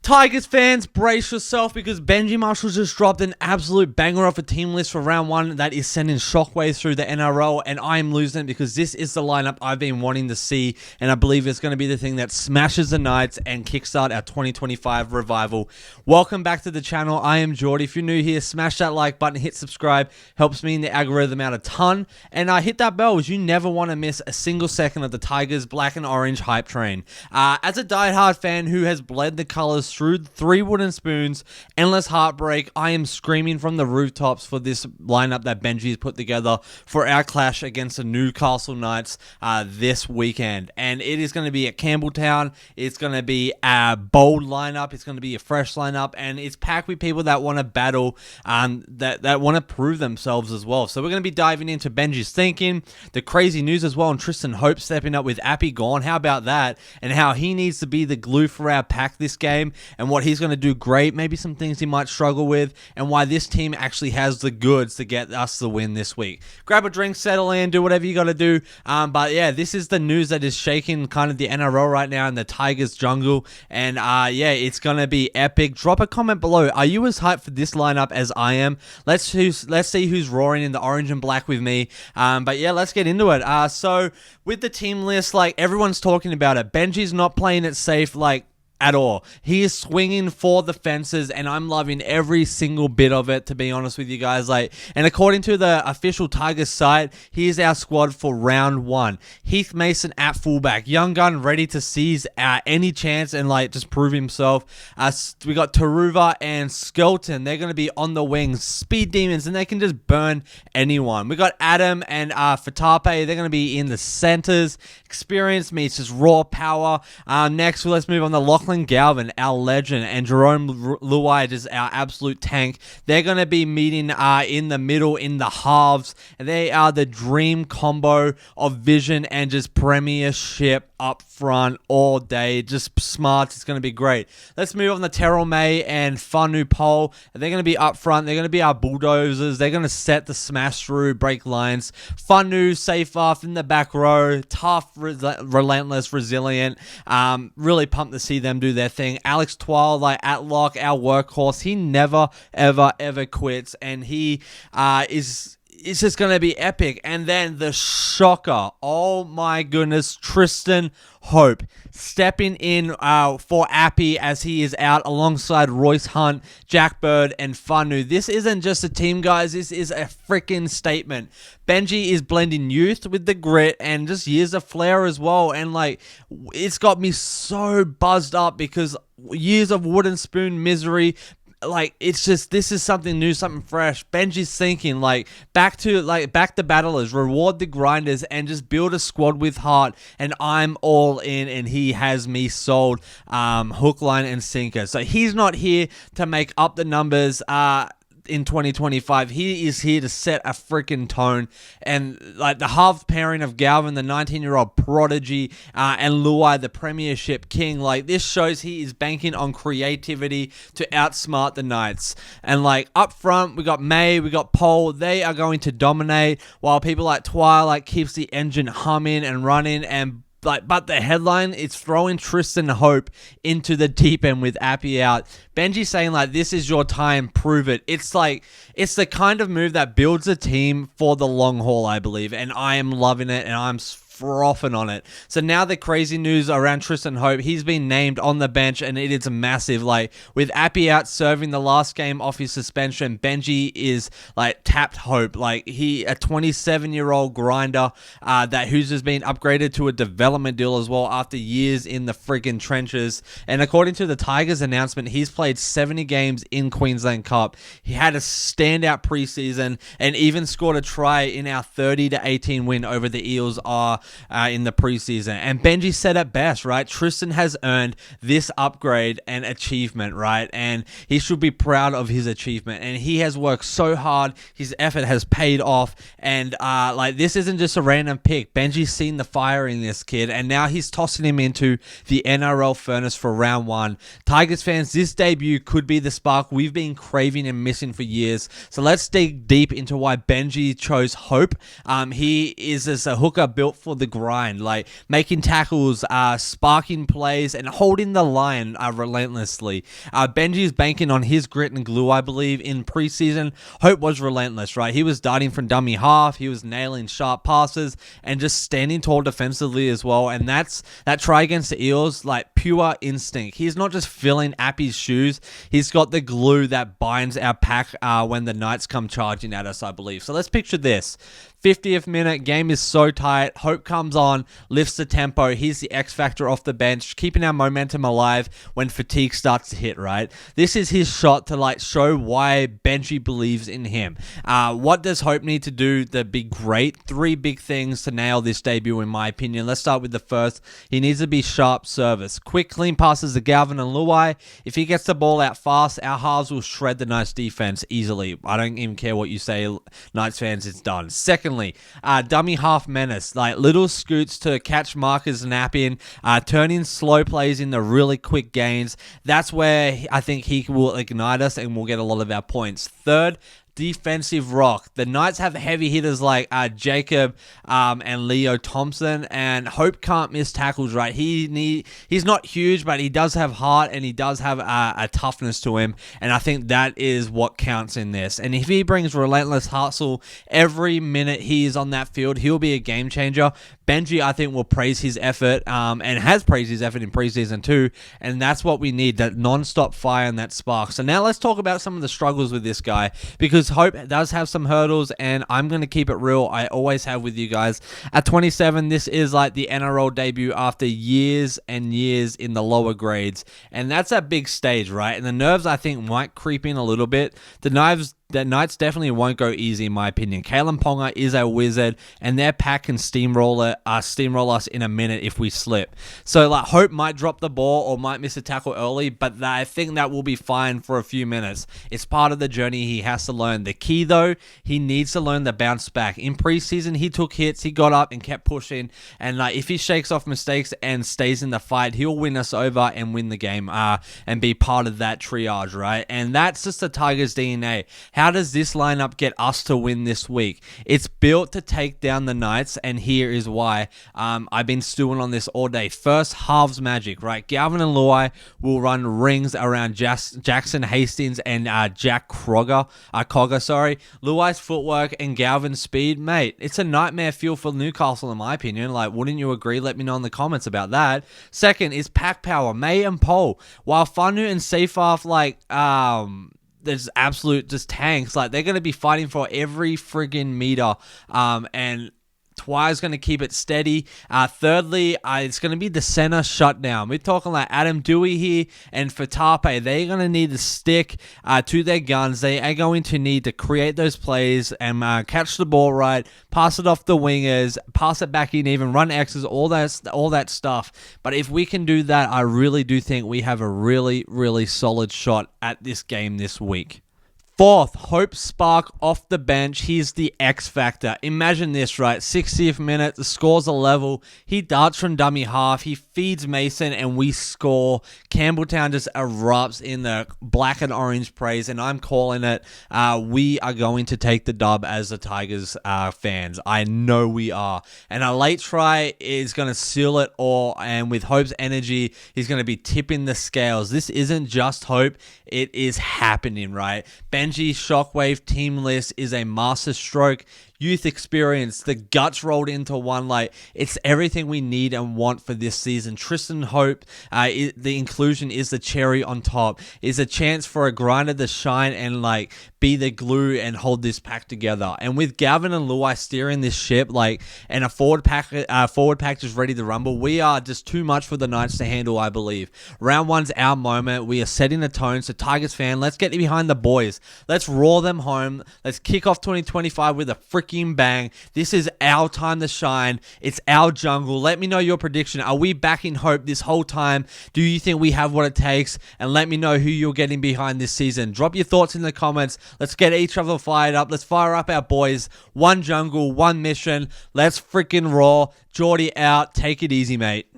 Tigers fans, brace yourself because Benji Marshall just dropped an absolute banger off a team list for round one that is sending shockwaves through the NRL, and I am losing it because this is the lineup I've been wanting to see, and I believe it's going to be the thing that smashes the Knights and kickstart our 2025 revival. Welcome back to the channel. I am Geordie. If you're new here, smash that like button, hit subscribe. Helps me in the algorithm out a ton, and hit that bell as you never want to miss a single second of the Tigers black and orange hype train. As a diehard fan who has bled the colors through 3 wooden spoons, endless heartbreak, I am screaming from the rooftops for this lineup that Benji has put together for our clash against the Newcastle Knights this weekend. And it is going to be at Campbelltown. It's going to be a bold lineup. It's going to be a fresh lineup, and it's packed with people that want to battle, that want to prove themselves as well. So we're going to be diving into Benji's thinking, the crazy news as well, and Tristan Hope stepping up with Api gone. How about that? And how he needs to be the glue for our pack this game, and what he's going to do great, maybe some things he might struggle with, and why this team actually has the goods to get us the win this week. Grab a drink, settle in, do whatever you got to do. But yeah, this is the news that is shaking kind of the NRL right now in the Tigers jungle, and yeah, it's going to be epic. Drop a comment below. Are you as hyped for this lineup as I am? Let's see who's roaring in the orange and black with me. But yeah, let's get into it. So with the team list, like everyone's talking about it, Benji's not playing it safe, like at all. He is swinging for the fences, and I'm loving every single bit of it, to be honest with you guys. Like, and according to the official Tigers site, here's our squad for round one. Heath Mason at fullback, young gun ready to seize any chance and like just prove himself. We got Taruva and Skelton. They're going to be on the wings, speed demons, and they can just burn anyone. We got Adam and Faataape. They're going to be in the centers. Experience meets just raw power. Next, let's move on to Lachlan, Galvin, our legend, and Jarome Luai, just our absolute tank. They're going to be meeting in the middle in the halves, and they are the dream combo of vision and just premiership up front all day. Just smart. It's going to be great. Let's move on to Terrell and Fonua. They're going to be up front. They're going to be our bulldozers. They're going to set the smash through, break lines. Fonua safe off in the back row. Tough, relentless, resilient. Really pumped to see them do their thing. Alex Twal, like at lock, our workhorse. He never, ever quits, and he it's just going to be epic. And then the shocker, oh my goodness, Tristan Hope stepping in for Api as he is out alongside Royce Hunt, Jack Bird, and Fonua. This isn't just a team, guys. This is a freaking statement. Benji is blending youth with the grit and just years of flair as well. And like, it's got me so buzzed up because years of wooden spoon misery. Like, it's just, this is something new, something fresh. Benji's thinking, like, back to battlers, reward the grinders, and just build a squad with heart. And I'm all in, and he has me sold, hook, line, and sinker. So he's not here to make up the numbers, in 2025. He is here to set a freaking tone, and like the half pairing of Galvin, the 19-year-old prodigy, and Luai, the premiership king, like this shows he is banking on creativity to outsmart the Knights. And like up front, we got May, we got Pole. They are going to dominate, while people like Twal like keeps the engine humming and running. And but the headline is throwing Tristan Hope into the deep end with Api out. Benji saying like, this is your time, prove it. It's like, it's the kind of move that builds a team for the long haul, I believe. And I am loving it, and I'm frothing on it. So now the crazy news around Tristan Hope, he's been named on the bench, and it is massive. Like with Api out serving the last game off his suspension, Benji is like tapped Hope. Like he, a 27-year-old grinder who's just been upgraded to a development deal as well after years in the freaking trenches. And according to the Tigers announcement, he's played 70 games in Queensland Cup. He had a standout preseason and even scored a try in our 30-18 win over the Eels in the preseason. And Benji said it best, right? Tristan has earned this upgrade and achievement, right? And he should be proud of his achievement. And he has worked so hard. His effort has paid off. And like, this isn't just a random pick. Benji's seen the fire in this kid, and now he's tossing him into the NRL furnace for round one. Tigers fans, this debut could be the spark we've been craving and missing for years. So let's dig deep into why Benji chose Hope. He is just a hooker built for the grind, like making tackles, sparking plays, and holding the line relentlessly. Benji's banking on his grit and glue, I believe. In preseason, Hope was relentless, right? He was darting from dummy half, he was nailing sharp passes, and just standing tall defensively as well. And that try against the Eels, like pure instinct. He's not just filling Api's shoes, he's got the glue that binds our pack when the Knights come charging at us, I believe. So let's picture this. 50th minute, game is so tight. Hope comes on, lifts the tempo. He's the X factor off the bench, keeping our momentum alive when fatigue starts to hit, right? This is his shot to like show why Benji believes in him. What does Hope need to do to be great? 3 big things to nail this debut, in my opinion. Let's start with the first. He needs to be sharp service. Quick, clean passes to Galvin and Luai. If he gets the ball out fast, our halves will shred the Knights defense easily. I don't even care what you say, Knights fans, it's done. Secondly, dummy half menace, like little scoots to catch markers, nap in, turning slow plays into really quick gains. That's where I think he will ignite us and we'll get a lot of our points. Third, defensive rock. The Knights have heavy hitters like Jacob and Leo Thompson, and Hope can't miss tackles, right? He's not huge, but he does have heart and he does have a toughness to him, and I think that is what counts in this. And if he brings relentless hustle every minute he is on that field, he'll be a game changer. Benji, I think, will praise his effort and has praised his effort in preseason too, and that's what we need, that non-stop fire and that spark. So now let's talk about some of the struggles with this guy, because Hope does have some hurdles, and I'm going to keep it real. I always have with you guys. At 27, this is like the NRL debut after years and years in the lower grades, and that's a big stage, right? And the nerves, I think, might creep in a little bit. The Knights definitely won't go easy, in my opinion. Kalen Ponga is a wizard, and their pack can steamroll us in a minute if we slip. So, like, Hope might drop the ball or might miss a tackle early, but I think that will be fine for a few minutes. It's part of the journey he has to learn. The key, though, he needs to learn to bounce back. In preseason, he took hits, he got up and kept pushing, and if he shakes off mistakes and stays in the fight, he'll win us over and win the game and be part of that triage, right? And that's just the Tigers' DNA. How does this lineup get us to win this week? It's built to take down the Knights, and here is why. I've been stewing on this all day. First, halves magic, right? Galvin and Luai will run rings around Jackson Hastings and Jack Cogger. Luai's footwork and Galvin's speed, mate, it's a nightmare fuel for Newcastle, in my opinion. Like, wouldn't you agree? Let me know in the comments about that. Second is pack power, May and Pole. While Fonua and Seyfarth, there's absolute just tanks. Like, they're going to be fighting for every friggin' meter. And Twal's going to keep it steady. Thirdly, it's going to be the center shutdown. We're talking like Adam Doueihi and Faataape. They're going to need to stick to their guns. They are going to need to create those plays and catch the ball right, pass it off the wingers, pass it back in even, run X's, all that stuff. But if we can do that, I really do think we have a really, really solid shot at this game this week. Fourth, Hope spark off the bench. He's the X factor. Imagine this, right? 60th minute, the score's a level. He darts from dummy half. He feeds Mason, and we score. Campbelltown just erupts in the black and orange praise, and I'm calling it. We are going to take the dub as the Tigers fans. I know we are. And a late try is going to seal it all, and with Hope's energy, he's going to be tipping the scales. This isn't just Hope. It is happening, right? Benji Shockwave team list is a master stroke. Youth experience, the guts rolled into one. Like, it's everything we need and want for this season. Tristan Hope, the inclusion is the cherry on top. Is a chance for a grinder to shine and be the glue and hold this pack together. And with Galvin and Luai steering this ship, and a forward pack just ready to rumble, we are just too much for the Knights to handle, I believe. Round one's our moment. We are setting the tone. So Tigers fan, let's get behind the boys. Let's roar them home. Let's kick off 2025 with a freaking bang. This is our time to shine. It's our jungle. Let me know your prediction. Are we backing Hope this whole time? Do you think we have what it takes? And let me know who you're getting behind this season. Drop your thoughts in the comments. Let's get each other fired up. Let's fire up our boys. One jungle, one mission. Let's freaking roar. Geordie out. Take it easy, mate.